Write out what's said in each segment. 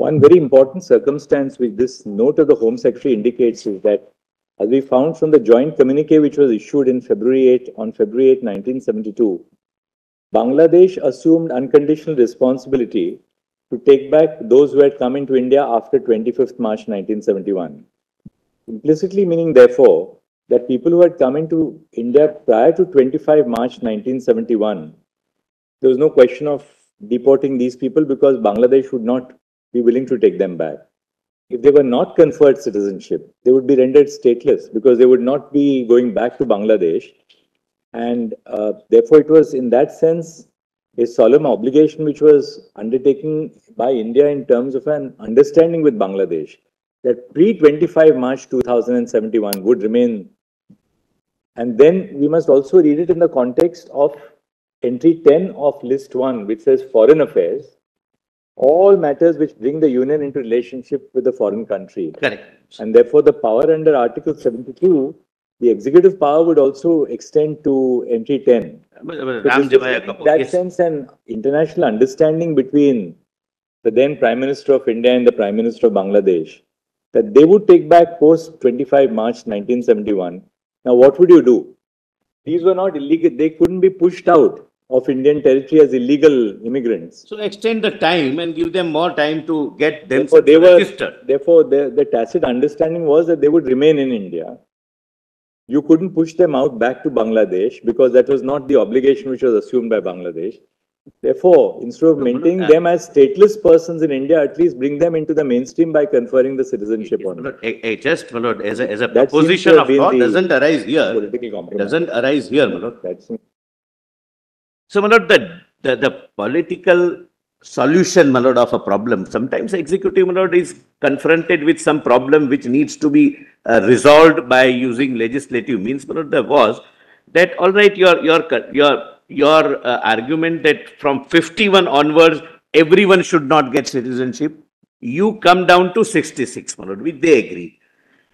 One very important circumstance which this note of the Home Secretary indicates is that, as we found from the joint communique which was issued in on February 8, 1972, Bangladesh assumed unconditional responsibility to take back those who had come into India after 25th March 1971. Implicitly meaning, therefore, that people who had come into India prior to 25 March 1971, there was no question of deporting these people because Bangladesh would not be willing to take them back. If they were not conferred citizenship, they would be rendered stateless because they would not be going back to Bangladesh. And therefore, it was in that sense a solemn obligation which was undertaken by India in terms of an understanding with Bangladesh that pre-25 March 2071 would remain. And then we must also read it in the context of entry 10 of list 1, which says foreign affairs, all matters which bring the union into relationship with the foreign country. Correct. And therefore, the power under Article 72, the executive power would also extend to entry 10. So in that sense, an international understanding between the then Prime Minister of India and the Prime Minister of Bangladesh, that they would take back post 25 March 1971. Now, what would you do? These were not illegal. They couldn't be pushed out of Indian territory as illegal immigrants. So extend the time and give them more time to get themselves registered. Therefore, the tacit understanding was that they would remain in India. You couldn't push them out back to Bangladesh because that was not the obligation which was assumed by Bangladesh. Therefore, instead of maintaining them as stateless persons in India, at least bring them into the mainstream by conferring the citizenship on them. Just, Malord, as a proposition of law doesn't arise here. Doesn't arise here, Malord. So, Malord, the political solution, Malord, of a problem, sometimes executive, Malord, is confronted with some problem which needs to be resolved by using legislative means. Malord, there was that, all right, your argument that from 51 onwards, everyone should not get citizenship, you come down to 66, Malord, which they agree.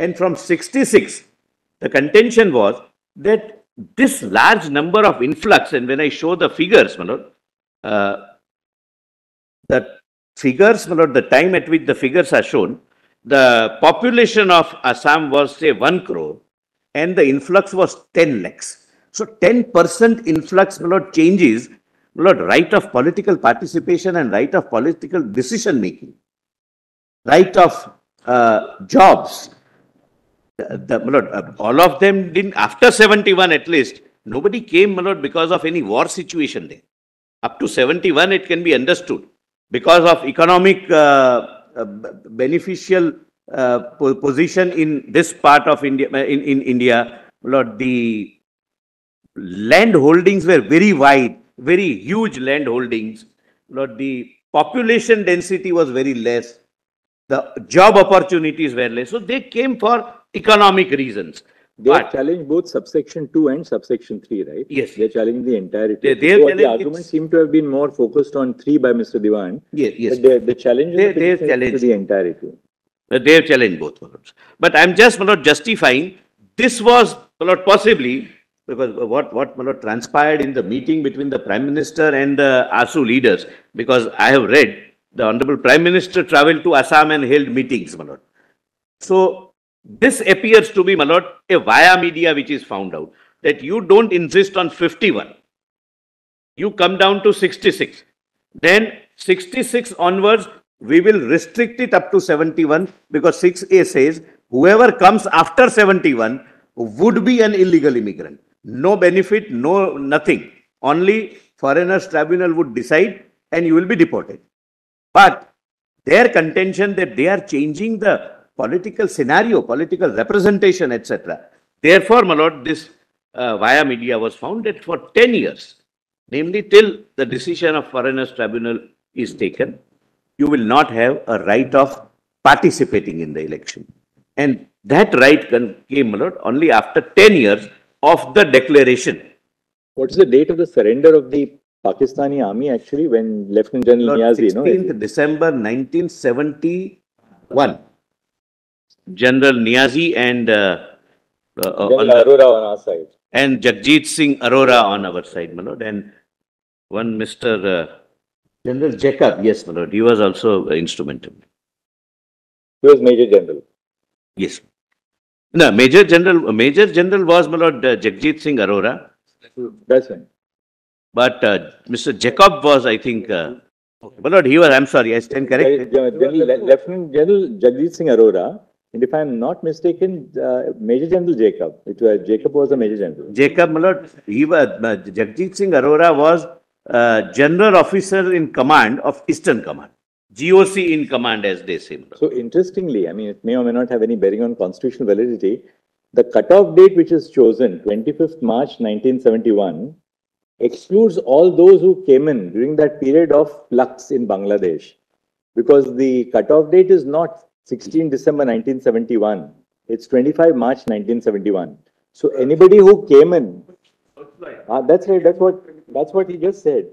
And from 66, the contention was that this large number of influx, and when I show the figures, Malord, the time at which the figures are shown, the population of Assam was, say, 1 crore, and the influx was 10 lakhs. So 10% influx, Malord, changes, Malord, right of political participation and right of political decision making, right of jobs. Malord, all of them didn't, after 71 at least, nobody came, Malord, because of any war situation there. Up to 71, it can be understood. Because of economic beneficial position in this part of India, in India, Lord, the land holdings were very wide, very huge land holdings. Lord, the population density was very less. The job opportunities were less. So they came for economic reasons. They have challenged both subsection 2 and subsection 3, right? Yes. They are challenging the entirety. The arguments seem to have been more focused on 3 by Mr. Diwan. Yes, yes. But the challenge is to the entirety. They have challenged both. But I'm just, Malord, justifying this was, Malord, possibly because what Malord, transpired in the meeting between the Prime Minister and the ASU leaders, because I have read the Honorable Prime Minister traveled to Assam and held meetings, Malord. So this appears to be, Malord, a via media which is found out, that you don't insist on 51. You come down to 66. Then 66 onwards, we will restrict it up to 71 because 6A says whoever comes after 71 would be an illegal immigrant. No benefit, no nothing. Only foreigners tribunal would decide and you will be deported. But their contention that they are changing the political scenario, political representation, etc. Therefore, Malord, this via media was found that for 10 years, namely till the decision of foreigners tribunal is taken, you will not have a right of participating in the election. And that right came, Malord, only after 10 years of the declaration. What is the date of the surrender of the Pakistani army actually when Lieutenant General Niazi? 16th December 1971. General Niazi and Arora on our side. And Jagjit Singh Arora on our side, Malord. And one Mr. General Jacob, yes, Malord, he was also instrumental. He was Major General. Yes. No, Major General was my lord Jagjit Singh Arora, That's right. but Mr. Jacob was, I think, my lord, he was, I'm sorry, I stand corrected. Lieutenant General Jagdeep Singh Arora, and if I'm not mistaken, Major General Jacob. Jacob was the Major General. Jacob, my lord, he was, Jagjit Singh Arora was General Officer in Command of Eastern Command. GOC in command, as they say. So interestingly, I mean, it may or may not have any bearing on constitutional validity. The cutoff date which is chosen, 25th March 1971, excludes all those who came in during that period of flux in Bangladesh, because the cutoff date is not 16 December 1971, it's 25 March 1971. So anybody who came in, that's right, that's what he just said.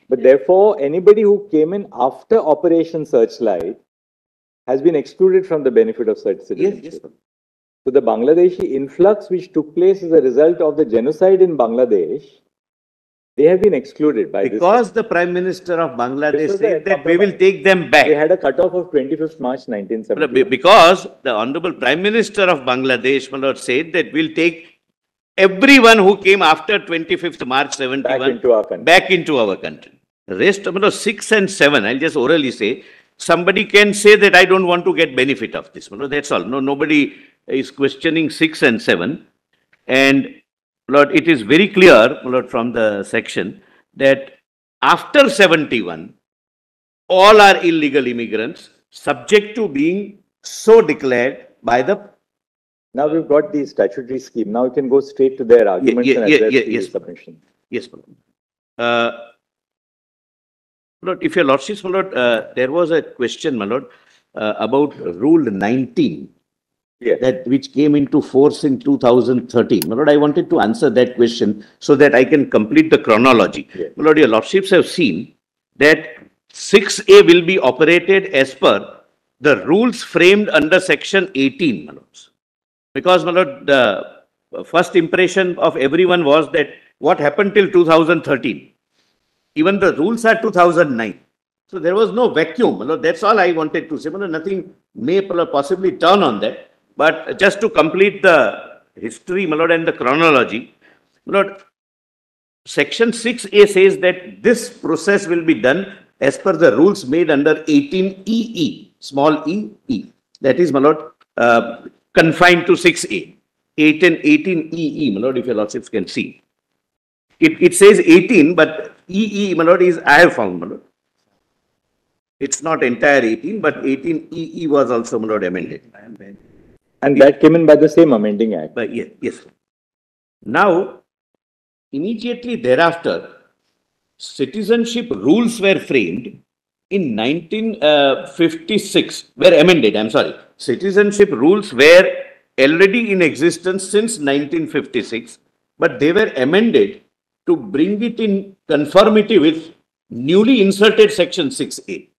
But therefore, anybody who came in after Operation Searchlight has been excluded from the benefit of such citizenship. Yes, yes. So the Bangladeshi influx which took place as a result of the genocide in Bangladesh, they have been excluded by because the Prime Minister of Bangladesh said that we will take them back. They had a cutoff of 25th March 1970. Because the Honorable Prime Minister of Bangladesh, my lord, said that we'll take everyone who came after 25th March 71 back into our country. The rest of 6 and 7, I'll just orally say, somebody can say that I don't want to get benefit of this. That's all. No, nobody is questioning 6 and 7. And Lord, it is very clear, Lord, from the section that after 71, all are illegal immigrants subject to being so declared by the. Now we've got the statutory scheme. Now we can go straight to their arguments and address the submission. Yes, my lord. Lord, if your lordship, my lord, there was a question, my lord, about Rule 19. Yes. That which came into force in 2013. My lord, I wanted to answer that question so that I can complete the chronology. Yes. My lord, your lordships have seen that 6A will be operated as per the rules framed under section 18, my lords. Because, my lord, the first impression of everyone was that what happened till 2013. Even the rules are 2009. So there was no vacuum. My lord, that's all I wanted to say. My lord, nothing may possibly turn on that. But just to complete the history, my lord, and the chronology, my lord, section 6A says that this process will be done as per the rules made under 18EE, small e. That is, my lord, confined to 6A. 18EE, my lord, if your lordships can see. It says 18, but EE, my lord, is I have found, my lord. It's not entire 18, but 18EE was also, my lord, amended. And that came in by the same amending act. But yes. Now, immediately thereafter, citizenship rules were framed in 1956, were amended, I'm sorry. Citizenship rules were already in existence since 1956, but they were amended to bring it in conformity with newly inserted section 6A.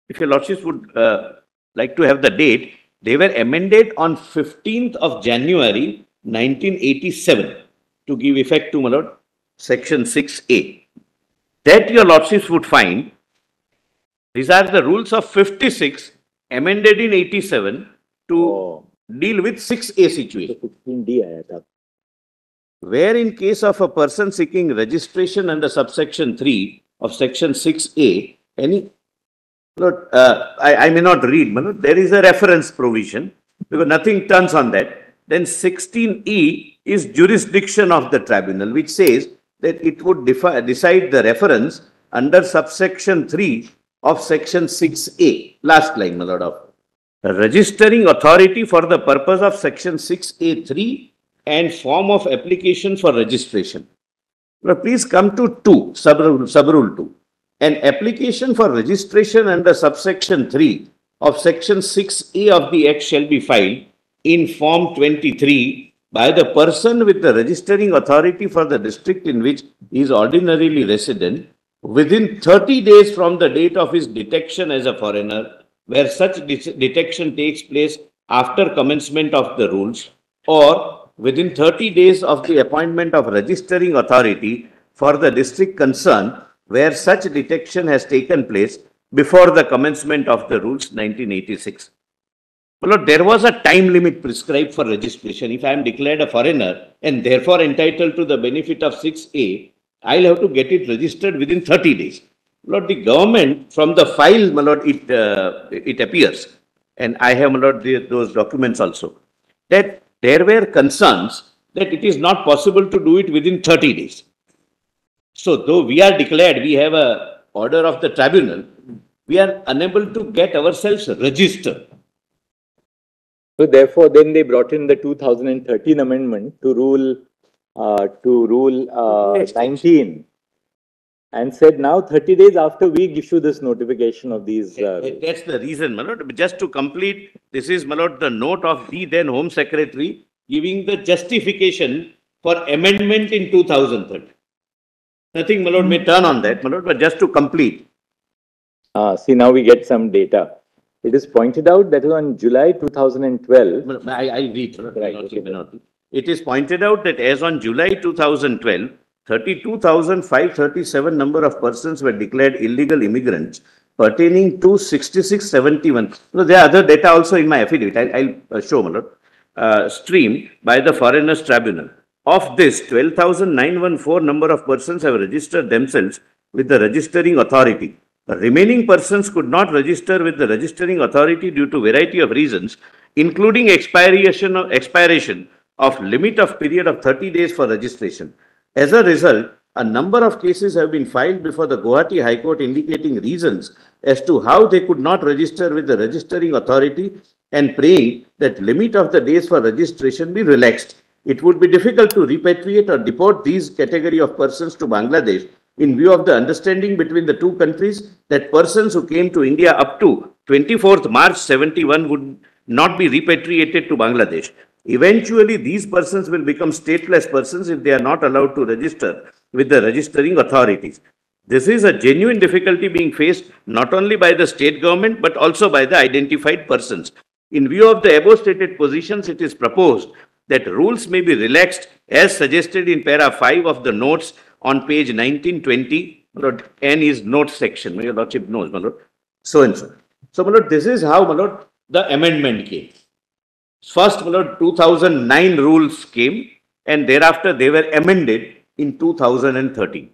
If your lordships would like to have the date, they were amended on 15th of January 1987 to give effect to, my lord, section 6A. That your lordships would find, these are the rules of 56 amended in 87 to deal with 6A situation. 15D, where in case of a person seeking registration under subsection 3 of section 6A, any, Lord, I may not read, but there is a reference provision because nothing turns on that. Then 16E is jurisdiction of the tribunal, which says that it would decide the reference under subsection 3 of section 6A. Last line, my lord, of registering authority for the purpose of section 6A3 and form of application for registration. Now, please come to 2, subrule 2. An application for registration under subsection 3 of section 6A of the Act shall be filed in Form 23 by the person with the registering authority for the district in which he is ordinarily resident within 30 days from the date of his detection as a foreigner, where such detection takes place after commencement of the rules, or within 30 days of the appointment of registering authority for the district concerned, where such detection has taken place before the commencement of the rules 1986. Well, there was a time limit prescribed for registration. If I am declared a foreigner and therefore entitled to the benefit of 6A, I'll have to get it registered within 30 days. Lord, the government, from the file, my lord, it appears, and I have, my lord, those documents also, that there were concerns that it is not possible to do it within 30 days. So, though we are declared, we have a order of the tribunal, we are unable to get ourselves registered. So therefore, then they brought in the 2013 amendment to rule 19 and said now 30 days after we issue this notification of these. That's the reason, my lord. Just to complete, this is, my lord, the note of the then Home Secretary giving the justification for amendment in 2013. Nothing, my lord, may turn on that, my lord, but just to complete. See, now we get some data. It is pointed out that on July 2012. I read. Right, okay. It is pointed out that as on July 2012, 32,537 number of persons were declared illegal immigrants pertaining to 6671. So there are other data also in my affidavit. I'll show, my lord. Streamed by the Foreigners Tribunal. Of this, 12,914 number of persons have registered themselves with the registering authority. The remaining persons could not register with the registering authority due to variety of reasons, including expiration of limit of period of 30 days for registration. As a result, a number of cases have been filed before the Gujarat High Court indicating reasons as to how they could not register with the registering authority and praying that limit of the days for registration be relaxed. It would be difficult to repatriate or deport these category of persons to Bangladesh in view of the understanding between the two countries that persons who came to India up to 24th March 71 would not be repatriated to Bangladesh. Eventually, these persons will become stateless persons if they are not allowed to register with the registering authorities. This is a genuine difficulty being faced not only by the state government but also by the identified persons. In view of the above stated positions, it is proposed that rules may be relaxed as suggested in para 5 of the notes on page 1920. N is note section. Your Lordship knows, my lord. So and so. So, my lord, this is how, my lord, the amendment came. First, my lord, 2009 rules came and thereafter they were amended in 2013.